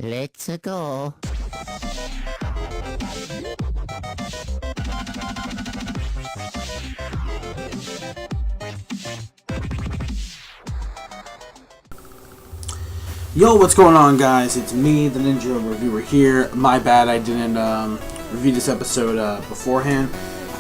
Let's go. Yo, what's going on, guys? It's me, the Ninja Reviewer here. My bad, I didn't review this episode beforehand.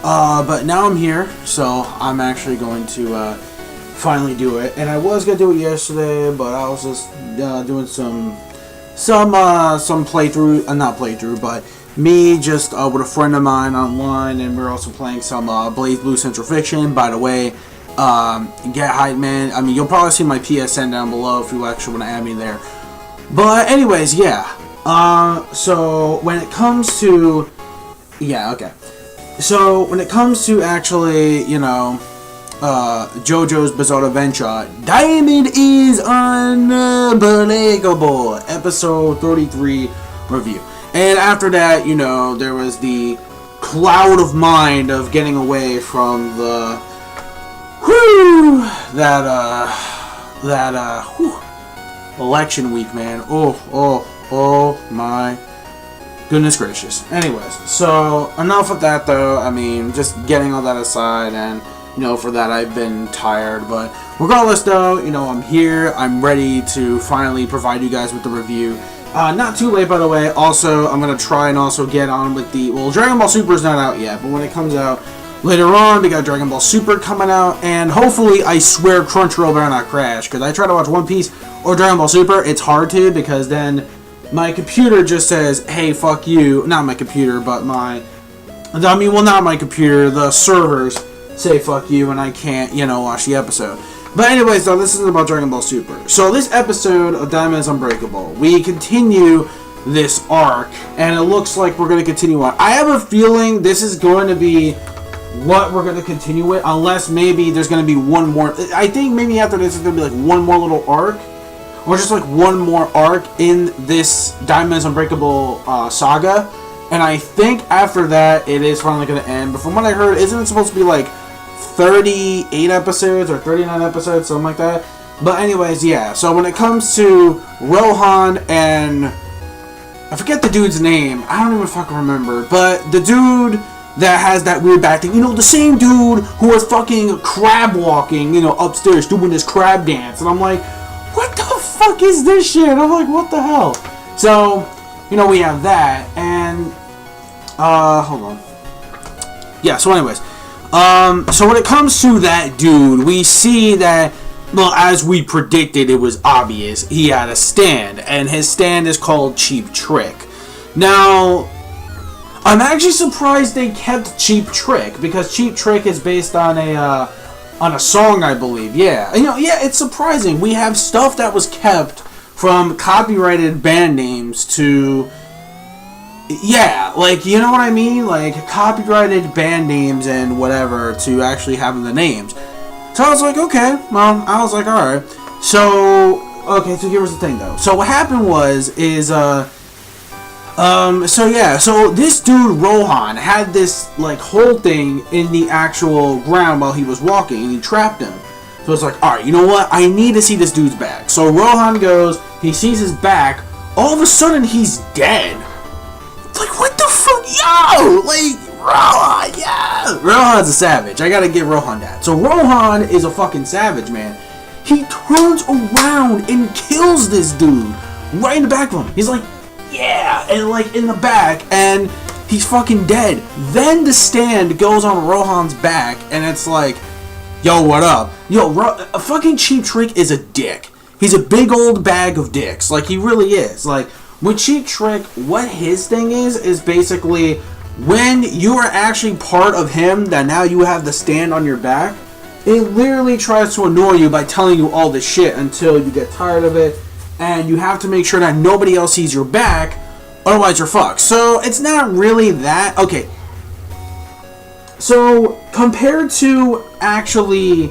But now I'm here, so I'm actually going to finally do it. And I was gonna do it yesterday, but I was just doing some playthrough, not playthrough, but me just with a friend of mine online, and we're also playing some Blaze Blue Central Fiction. By the way, get hype, man. I mean, you'll probably see my PSN down below if you actually want to add me there. But anyways, yeah. So when it comes to, So when it comes to actually, you know, JoJo's Bizarre Adventure, Diamond is Unbreakable, episode 33 review. And after that, you know, there was the cloud of mind of getting away from the election week, man. Oh my goodness gracious. Anyways, so enough of that though. I mean, just getting all that aside, and you know, for that I've been tired, but regardless though, you know, I'm here, I'm ready to finally provide you guys with the review. Not too late, by the way. Also, I'm gonna try and also get on with the, well, Dragon Ball Super is not out yet, but when it comes out later on, we got Dragon Ball Super coming out, and hopefully, I swear Crunchyroll better not crash, because I try to watch One Piece or Dragon Ball Super, it's hard to, because then my computer just says, hey, fuck you. Not my computer, but not my computer, the servers say fuck you, and I can't, you know, watch the episode. But anyways, though, this isn't about Dragon Ball Super. So this episode of Diamond is Unbreakable, we continue this arc, and it looks like we're going to continue on. I have a feeling this is going to be what we're going to continue with, unless maybe there's going to be one more. I think maybe after this is going to be like one more little arc, or just like one more arc in this Diamond is Unbreakable saga. And I think after that, it is finally going to end. But from what I heard, isn't it supposed to be like 38 episodes or 39 episodes, something like that? But anyways, yeah. So when it comes to Rohan and, I forget the dude's name. I don't even fucking remember. But the dude that has that weird back thing, you know, the same dude who was fucking crab walking, you know, upstairs doing this crab dance. And I'm like, what the fuck is this shit? I'm like, what the hell? So, you know, we have that. And, hold on. Yeah, so anyways. So when it comes to that dude, we see that, well, as we predicted, it was obvious. He had a stand, and his stand is called Cheap Trick. Now, I'm actually surprised they kept Cheap Trick, because Cheap Trick is based on a song, I believe. Yeah, you know, yeah, it's surprising. We have stuff that was kept, from copyrighted band names to, yeah, like, you know what I mean? Like, copyrighted band names and whatever to actually having the names. So I was like, okay, well, I was like, alright. So, okay, so here was the thing, though. So what happened so this dude, Rohan, had this, like, whole thing in the actual ground while he was walking, and he trapped him. So it's like, alright, you know what? I need to see this dude's back. So Rohan goes, he sees his back, all of a sudden, he's dead. Like, what the fuck? Yo! Like, Rohan, yeah! Rohan's a savage. I gotta give Rohan that. So Rohan is a fucking savage, man. He turns around and kills this dude right in the back of him. He's like, yeah! And like, in the back, and he's fucking dead. Then the stand goes on Rohan's back, and it's like, yo, what up? Yo, a fucking Cheap Trick is a dick. He's a big old bag of dicks. Like, he really is. Like, with Cheap Trick, what his thing is basically when you are actually part of him, that now you have the stand on your back, it literally tries to annoy you by telling you all this shit until you get tired of it, and you have to make sure that nobody else sees your back, otherwise you're fucked. So it's not really that. Okay. So compared to actually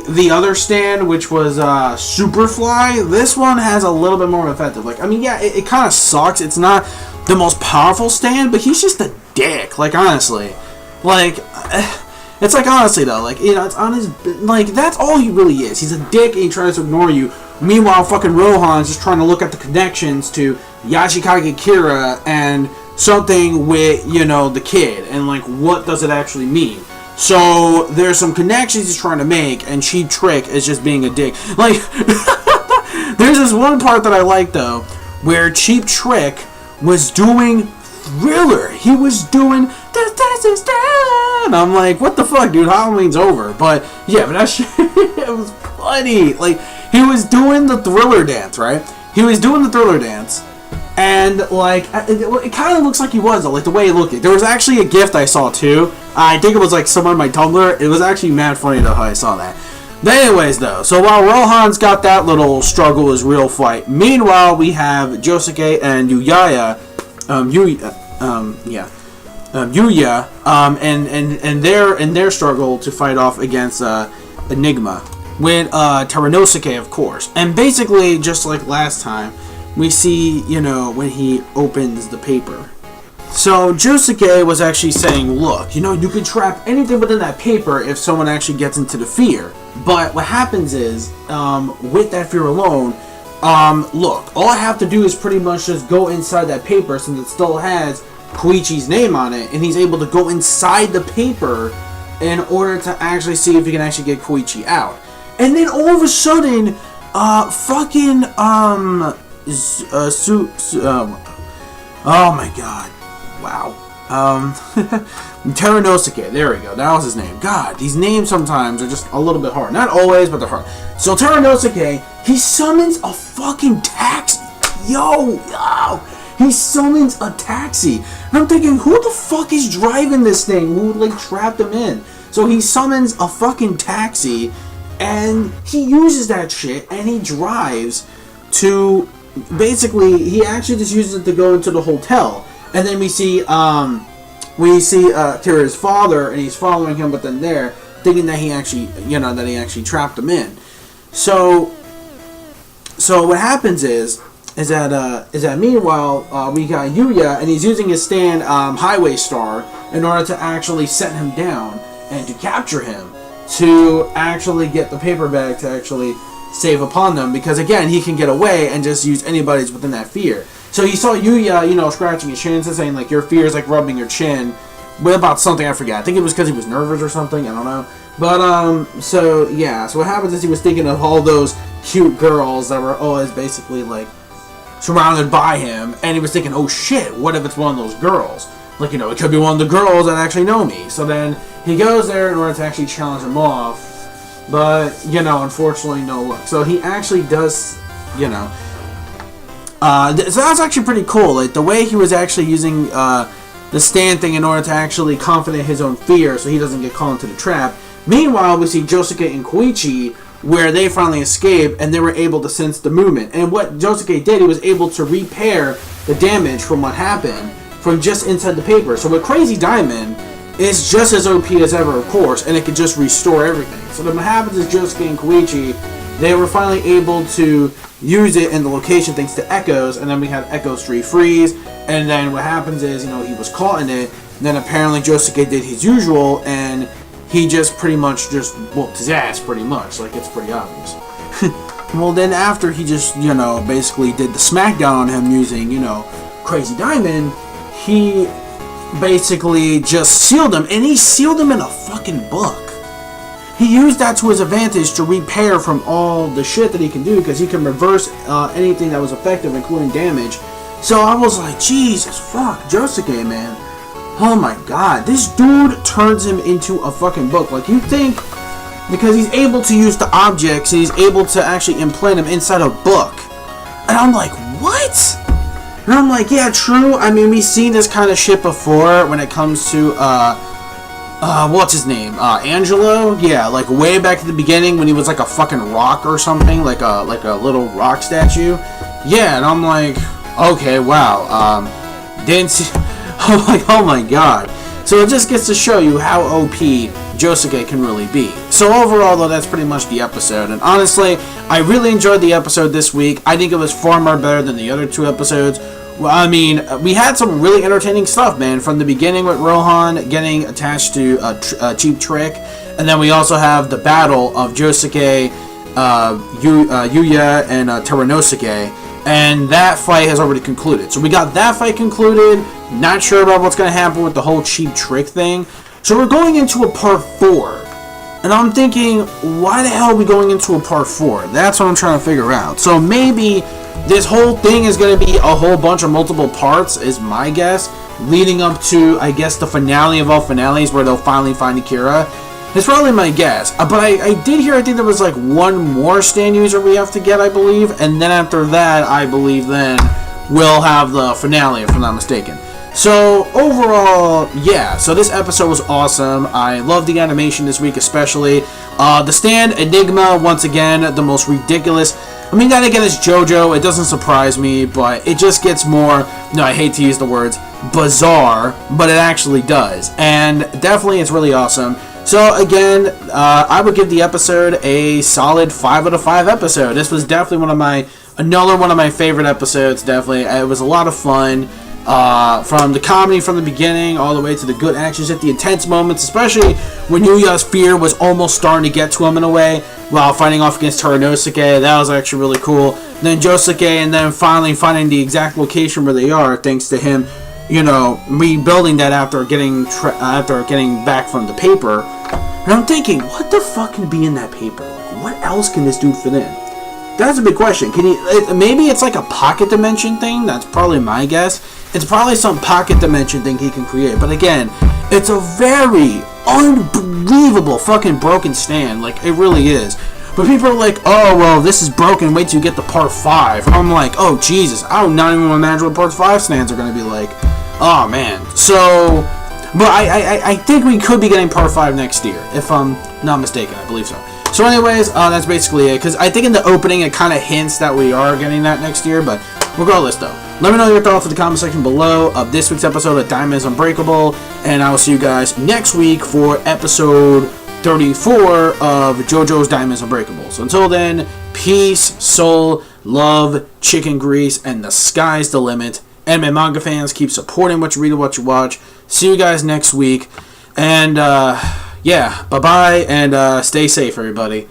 the other stand, which was Superfly, this one has a little bit more effective. Like, I mean, yeah, it kind of sucks. It's not the most powerful stand, but he's just a dick. Like, honestly. Like, It's like, honestly though, like, you know, it's on his, like, that's all he really is. He's a dick and he tries to ignore you. Meanwhile, fucking Rohan's just trying to look at the connections to Yashikage Kira and something with, you know, the kid, and like, what does it actually mean? So there's some connections he's trying to make, and Cheap Trick is just being a dick. Like, there's this one part that I like though, where Cheap Trick was doing Thriller. He was doing this is Thriller, and I'm like, what the fuck, dude? Halloween's over. But yeah, but that shit, it was funny. Like, he was doing the Thriller dance, right? He was doing the Thriller dance. And, like, it kind of looks like he was, like, the way he looked. There was actually a gift I saw, too. I think it was, like, somewhere on my Tumblr. It was actually mad funny, though, how I saw that. But anyways, though, so while Rohan's got that little struggle, his real fight, meanwhile, we have Josuke and Yuya, and their struggle to fight off against, Enigma. With, TERUNOSUKE, of course. And basically, just like last time, we see, you know, when he opens the paper. So Josuke was actually saying, look, you know, you can trap anything within that paper if someone actually gets into the fear. But what happens is, with that fear alone, look, all I have to do is pretty much just go inside that paper since it still has Koichi's name on it, and he's able to go inside the paper in order to actually see if he can actually get Koichi out. And then all of a sudden, oh my god. Wow. TERUNOSUKE. There we go. That was his name. God, these names sometimes are just a little bit hard. Not always, but they're hard. So TERUNOSUKE, he summons a fucking taxi. Yo. He summons a taxi. And I'm thinking, who the fuck is driving this thing? Who, like, trapped him in? So he summons a fucking taxi, and he uses that shit, and he drives to... Basically, he actually just uses it to go into the hotel, and then we see Kira's father, and he's following him, but then there, thinking that he actually, you know, that he actually trapped him in. So what happens is that meanwhile, we got Yuya, and he's using his stand, Highway Star, in order to actually set him down and to capture him, to actually get the paper bag to actually save upon them, because again, he can get away and just use anybody's within that fear. So he saw Yuya, you know, scratching his chin and saying, like, your fear is like rubbing your chin. What about something I forgot? I think it was because he was nervous or something. I don't know. But, so, yeah. So what happens is he was thinking of all those cute girls that were always basically, like, surrounded by him. And he was thinking, oh, shit, what if it's one of those girls? Like, you know, it could be one of the girls that actually know me. So then he goes there in order to actually challenge him off. But, you know, unfortunately, no luck. So he actually does, you know... so that's actually pretty cool. Like, the way he was actually using the stand thing in order to actually confident his own fear so he doesn't get caught into the trap. Meanwhile, we see Josuke and Koichi, where they finally escape, and they were able to sense the movement. And what Josuke did, he was able to repair the damage from what happened from just inside the paper. So with Crazy Diamond... It's just as OP as ever, of course, and it could just restore everything. So then what happens is Josuke and Koichi, they were finally able to use it in the location thanks to Echoes, and then we had Echo Street Freeze, and then what happens is, you know, he was caught in it, and then apparently Josuke did his usual, and he just pretty much just whooped his ass, pretty much, like, it's pretty obvious. Well, then after he just, you know, basically did the smackdown on him using, you know, Crazy Diamond, he... basically just sealed him, and he sealed him in a fucking book. He used that to his advantage to repair from all the shit that he can do, because he can reverse anything that was effective, including damage. So I was like, Jesus fuck, Josuke, man. Oh my god, this dude turns him into a fucking book. Like, you think, because he's able to use the objects, and he's able to actually implant them inside a book. And I'm like, what? And I'm like, yeah, true. I mean, we've seen this kind of shit before when it comes to, what's his name? Angelo? Yeah, like way back at the beginning when he was like a fucking rock or something, like a little rock statue. Yeah, and I'm like, okay, wow. Didn't see... I'm like, oh my god. So it just gets to show you how OP Josuke can really be. So overall, though, that's pretty much the episode. And honestly, I really enjoyed the episode this week. I think it was far more better than the other 2 episodes. Well, I mean, we had some really entertaining stuff, man. From the beginning with Rohan getting attached to Cheap Trick. And then we also have the battle of Josuke, Yuya, and TERUNOSUKE. And that fight has already concluded. So we got that fight concluded. Not sure about what's going to happen with the whole Cheap Trick thing. So we're going into a part 4. And I'm thinking, why the hell are we going into a part 4? That's what I'm trying to figure out. So maybe this whole thing is going to be a whole bunch of multiple parts, is my guess. Leading up to, I guess, the finale of all finales where they'll finally find Akira. It's probably my guess. But I did hear, I think there was like one more stand user we have to get, I believe. And then after that, I believe then we'll have the finale, if I'm not mistaken. So, overall, yeah. So this episode was awesome. I love the animation this week especially. The stand, Enigma, once again, the most ridiculous. I mean, then again, it's JoJo. It doesn't surprise me, but it just gets more, no, I hate to use the words, bizarre, but it actually does. And definitely, it's really awesome. So again, I would give the episode a solid 5 out of 5 episode. This was definitely another one of my favorite episodes. Definitely, it was a lot of fun. From the comedy from the beginning all the way to the good actions at the intense moments, especially when Yuya's fear was almost starting to get to him in a way while fighting off against TERUNOSUKE. That was actually really cool. And then Josuke, and then finally finding the exact location where they are, thanks to him, you know, rebuilding that after getting back from the paper. And I'm thinking, what the fuck can be in that paper? Like, what else can this dude fit in? That's a big question. Can he? Maybe it's like a pocket dimension thing. That's probably my guess. It's probably some pocket dimension thing he can create. But again, it's a very unbelievable fucking broken stand. Like, it really is. But people are like, oh, well, this is broken. Wait till you get to part 5. I'm like, oh, Jesus. I don't not even imagine what part 5 stands are going to be like. Oh, man. So, but I think we could be getting part 5 next year. If I'm not mistaken. I believe so. So anyways, that's basically it. Because I think in the opening, it kind of hints that we are getting that next year. But regardless, though, let me know your thoughts in the comment section below of this week's episode of Diamonds Unbreakable. And I will see you guys next week for episode 34 of JoJo's Diamonds Unbreakable. So until then, peace, soul, love, chicken grease, and the sky's the limit. Anime manga fans, keep supporting what you read and what you watch. See you guys next week. And, yeah, bye-bye, and stay safe, everybody.